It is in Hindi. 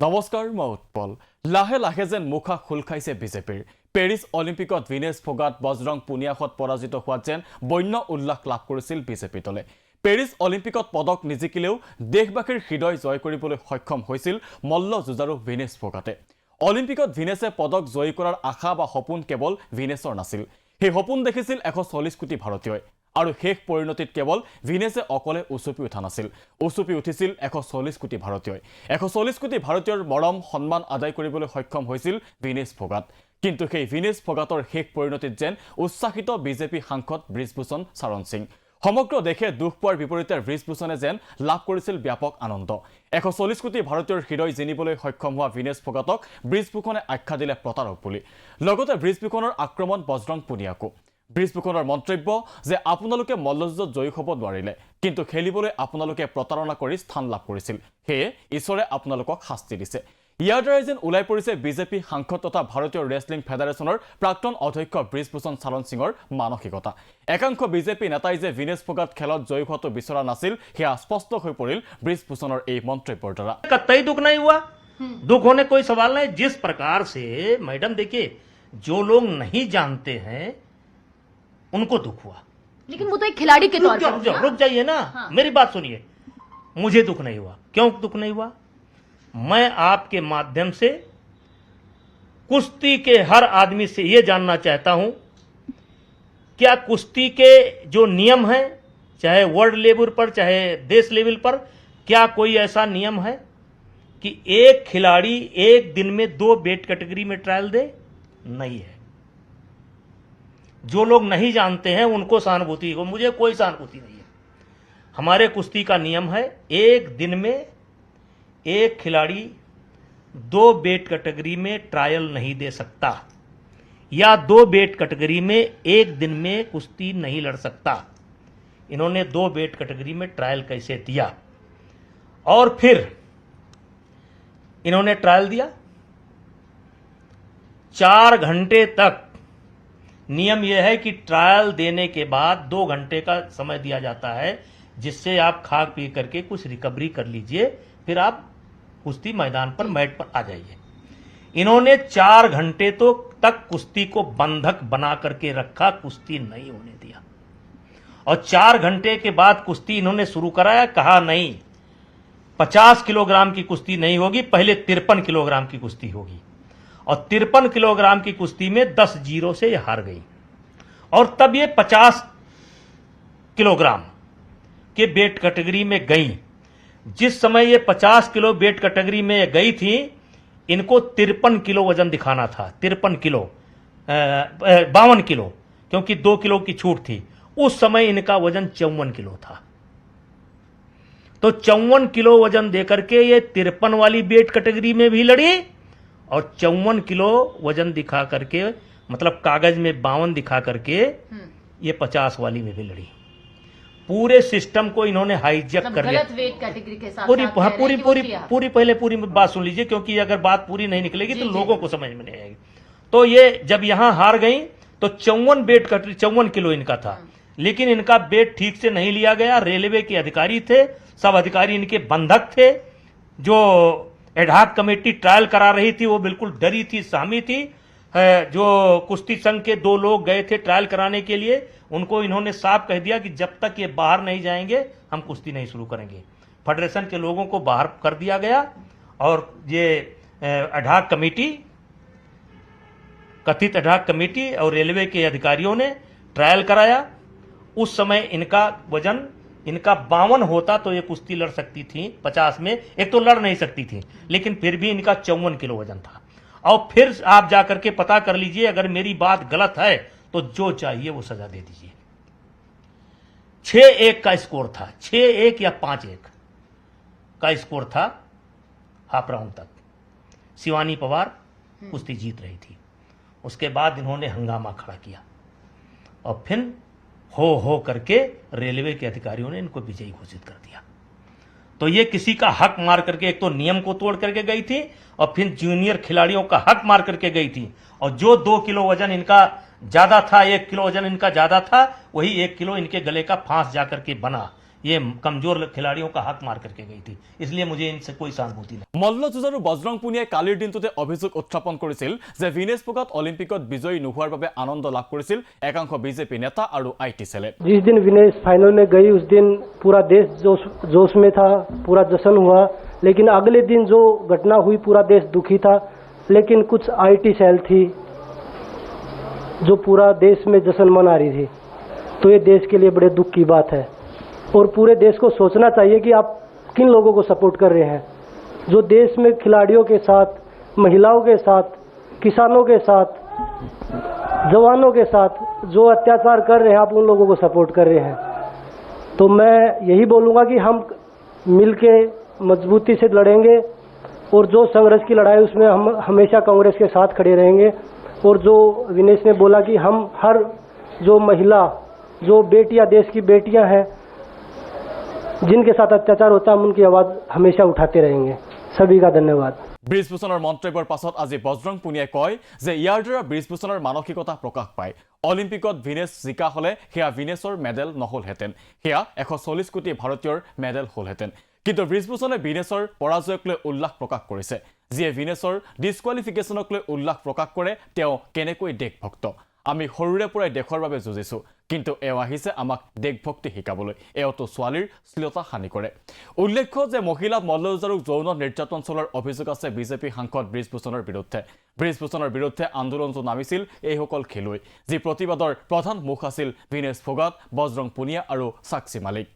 নমস্কাৰ মই উৎপল লাহে লাহে যেন মুখা খোল খাইছে বিজেপিৰ পেৰিছ অলিম্পিকত ভিনেছ ফোগাট বজৰং পুনিয়াখত পৰাজিত হোৱাত যেন বন্য উল্লাস লাভ কৰিছিল বিজেপি দলে পেৰিছ অলিম্পিকত পদক নিজিকিলেও দেশবাসীৰ হৃদয় জয় কৰিবলৈ সক্ষম হৈছিল মল্ল যুঁজাৰু ভিনেছ ফোগাটে অলিম্পিকত ভিনেছে পদক জয় কৰাৰ আশা বা সপোন কেৱল ভিনেছৰ নাছিল সেই সপোন দেখিছিল 140 কোটি ভাৰতীয়ই আৰু শেষ পৰিণতিত কেৱল ভিনেছে অকলে উচুপি উঠা নাছিল উচুপি উঠিছিল 140 কোটি ভাৰতীয়ই 140 কোটি ভাৰতীয়ৰ মৰম সন্মান আদায় কৰিবলৈ সক্ষম হৈছিল ভিনেছ ফোগাট কিন্তু সেই ভিনেছ ফোগাটৰ শেষ পৰিণতিত যেন উচ্ছাসিত বিজেপি সাংসদ ব্ৰিজভূষণ শৰণ সিং সমগ্ৰ দেশে দুখ পোৱাৰ বিপৰীতে ব্ৰিজভূষণে যেন লাভ কৰিছিল ব্যাপক আনন্দ 140 কোটি ভাৰতীয়ৰ হৃদয় জিনিবলৈ সক্ষম হোৱা ভিনেছ ফোগাটক ব্ৰিজভূষণে আখ্যা দিলে প্ৰতাৰক বুলি লগতে ব্ৰিজভূষণৰ আক্ৰমণ বজৰং পুনিয়াকো ব্ৰিজভূষণৰ মন্তব্য যে আপোনালোকে মল্লযুঁজত জয়ী হ'ব নোৱাৰিলে কিন্তু খেলিবলৈ আপোনালোকে প্ৰতাৰণা কৰি স্থান লাভ কৰিছিল হেয়ে ঈশ্বৰে আপোনালোকক শাস্তি দিছে ইয়াৰ দ্বাৰা যেন ওলাই পৰিছে বিজেপি সাংসদ তথা ভাৰতীয় ৰেসলিং ফেডাৰেশ্যনৰ প্ৰাক্তন অধ্যক্ষ ব্ৰিজভূষণ শৰণ সিঙৰ মানসিকতা একাংশ বিজেপি নেতাই যে ভিনেছ ফোগাট খেলত জয়ী হোৱাটো বিচৰা নাছিল হেয়া স্পষ্ট হৈ পৰিল ব্ৰিজভূষণৰ এই মন্তব্যৰ দ্বাৰা कतई दुख नहीं हुआ दुख होने कोई सवाल नहीं जिस प्रकार से मैडम देखिए जो लोग नहीं जानते हैं उनको दुख हुआ लेकिन वो तो एक खिलाड़ी के तौर पर रुक जाइए ना मेरी बात सुनिए मुझे दुख नहीं हुआ क्यों दुख नहीं हुआ मैं आपके माध्यम से कुश्ती के हर आदमी से यह जानना चाहता हूं क्या कुश्ती के जो नियम है चाहे वर्ल्ड लेवल पर चाहे देश लेवल पर क्या कोई ऐसा नियम है कि एक खिलाड़ी एक दिन में 2 वेट कैटेगरी में ट्रायल दे नहीं है जो लोग नहीं जानते हैं उनको सहानुभूति हो मुझे कोई सहानुभूति नहीं है हमारे कुश्ती का नियम है एक दिन में एक खिलाड़ी 2 वेट कैटेगरी में ट्रायल नहीं दे सकता या 2 वेट कैटेगरी में एक दिन में कुश्ती नहीं लड़ सकता इन्होंने 2 वेट कैटेगरी में ट्रायल कैसे दिया और फिर इन्होंने ट्रायल दिया 4 घंटे तक नियम यह है कि ट्रायल देने के बाद 2 घंटे का समय दिया जाता है जिससे आप खा पी करके कुछ रिकवरी कर लीजिए फिर आप कुश्ती मैदान पर मैट पर आ जाइए इन्होंने 4 घंटे तो तक कुश्ती को बंधक बना करके रखा कुश्ती नहीं होने दिया और 4 घंटे के बाद कुश्ती इन्होंने शुरू कराया कहा नहीं 50 किलोग्राम की कुश्ती नहीं होगी पहले 53 किलोग्राम की कुश्ती होगी और 53 किलोग्राम की कुश्ती में 10-0 से ये हार गई और तब ये 50 किलोग्राम के वेट कैटेगरी में गई जिस समय ये 50 किलो वेट कैटेगरी में गई थी इनको 53 किलो वजन दिखाना था 53 किलो 52 किलो क्योंकि 2 किलो की छूट थी उस समय इनका वजन 54 किलो था तो 54 किलो वजन देकर के ये 53 वाली वेट कैटेगरी में भी लड़ी और 54 किलो वजन दिखा करके मतलब कागज में 52 दिखा करके ये 50 वाली में भी लड़ी पूरे सिस्टम को इन्होंने हाईजैक कर लिया गलत वेट कैटेगरी के साथ पूरी पहले पूरी बात सुन लीजिए क्योंकि अगर बात पूरी नहीं निकलेगी तो लोगों को समझ में नहीं आएगी तो ये जब यहां हार गई तो 54 वेट कैटेगरी 54 किलो इनका था लेकिन इनका वेट ठीक से नहीं लिया गया रेलवे के अधिकारी थे सब अधिकारी इनके बंधक थे जो एडहाक कमेटी ट्रायल करा रही थी वो बिल्कुल डरी थी सहमी थी जो कुश्ती संघ के 2 लोग गए थे ट्रायल कराने के लिए उनको इन्होंने साफ कह दिया कि जब तक ये बाहर नहीं जाएंगे हम कुश्ती नहीं शुरू करेंगे फेडरेशन के लोगों को बाहर कर दिया गया और ये एडहाक कमेटी कथित एडहाक कमेटी और रेलवे के अधिकारियों ने ट्रायल कराया उस समय इनका वजन इनका 52 होता तो ये कुश्ती लड़ सकती थी 50 में एक तो लड़ नहीं सकती थी लेकिन फिर भी इनका 54 किलो वजन था और फिर आप जाकर के पता कर लीजिए अगर मेरी बात गलत है तो जो चाहिए वो सजा दे दीजिए 6-1 का स्कोर था 6-1 या 5-1 का स्कोर था हाफ राउंड तक शिवानी पवार कुश्ती जीत रही थी उसके बाद इन्होंने हंगामा खड़ा किया और फिर हो करके रेलवे के अधिकारियों ने इनको विजयी घोषित कर दिया तो ये किसी का हक मार करके एक तो नियम को तोड़ करके गई थी और फिर जूनियर खिलाड़ियों का हक मार करके गई थी और जो 2 किलो वजन इनका ज्यादा था 1 किलो वजन इनका ज्यादा था वही 1 किलो इनके गले का फांस जाकर के बना ये कमजोर खिलाड़ियों का हक मार करके गई थी, इसलिए मुझे इनसे कोई सहानुभूति नहीं। মল্লযুঁজাৰু বজৰং পুনিয়াই কালিৰ দিনটোতে অভিযোগ উত্থাপন কৰিছিল যে ভিনেছ ফোগাট অলিম্পিকত বিজয়ী নোহোৱাৰ বাবে আনন্দ লাভ কৰিছিল একাংশ বিজেপি নেতা আৰু আইটি সেলে। जिस दिन विनेश फाइनल में गई उस दिन पूरा देश जोश में था, पूरा जश्न हुआ, लेकिन अगले दिन जो घटना हुई पूरा देश दुखी था। लेकिन कुछ आईटी सेल थी जो पूरा देश में जश्न मना रही थी, तो ये देश के लिए बड़े दुख की बात है और पूरे देश को सोचना चाहिए कि आप किन लोगों को सपोर्ट कर रहे हैं। जो देश में खिलाड़ियों के साथ, महिलाओं के साथ, किसानों के साथ, जवानों के साथ जो अत्याचार कर रहे हैं, आप उन लोगों को सपोर्ट कर रहे हैं। तो मैं यही बोलूँगा कि हम मिलके मजबूती से लड़ेंगे और जो संघर्ष की लड़ाई उसमें हम हमेशा कांग्रेस के साथ खड़े रहेंगे। और जो विनेश ने बोला कि हम हर जो महिला, जो बेटियां, देश की बेटियां हैं जिनके साथ अत्याचार होता है, हम उनकी आवाज़ हमेशा उठाते रहेंगे। सभी का धन्यवाद। ব্ৰিজভূষণৰ মন্তব্যৰ পাছত আজি বজৰং পুনিয়াই কয় যে ইয়াৰ দ্বাৰা ব্ৰিজভূষণৰ মানসিকতা প্ৰকাশ পায়। অলিম্পিকত ভিনেছ জিকা হলে সেয়া ভিনেছৰ মেডেল নহলহেঁতেন, সেয়া 140 কোটি ভাৰতীয়ৰ মেডেল হলহেঁতেন। কিন্তু ব্ৰিজভূষণে ভিনেছৰ পৰাজয়ক লৈ উল্লাস প্ৰকাশ কৰিছে। যিয়ে ভিনেছৰ ডিছকুৱালিফিকেশ্যনক লৈ উল্লাস প্ৰকাশ কৰে তেওঁ কেনেকৈ দেশভক্ত। আমি সৰুৰে পৰাই দেশৰ বাবে যুঁজিছোঁ, কিন্তু এওঁ আহিছে আমাক দেশভক্তি শিকাবলৈ। এওঁতো ছোৱালীৰ শ্লীলতা হানি কৰে। উল্লেখ্য যে মহিলা মল্লযুঁজাৰুক যৌন নিৰ্যাতন চলোৱাৰ অভিযোগ আছে বিজেপি সাংসদ ব্ৰিজভূষণৰ বিৰুদ্ধে। ব্ৰিজভূষণৰ বিৰুদ্ধে আন্দোলনটো নামিছিল এইসকল খেলুৱৈ, যি প্ৰতিবাদৰ প্ৰধান মুখ আছিল ভিনেছ ফোগাট, বজৰং পুনিয়া আৰু সাক্ষী মালিক।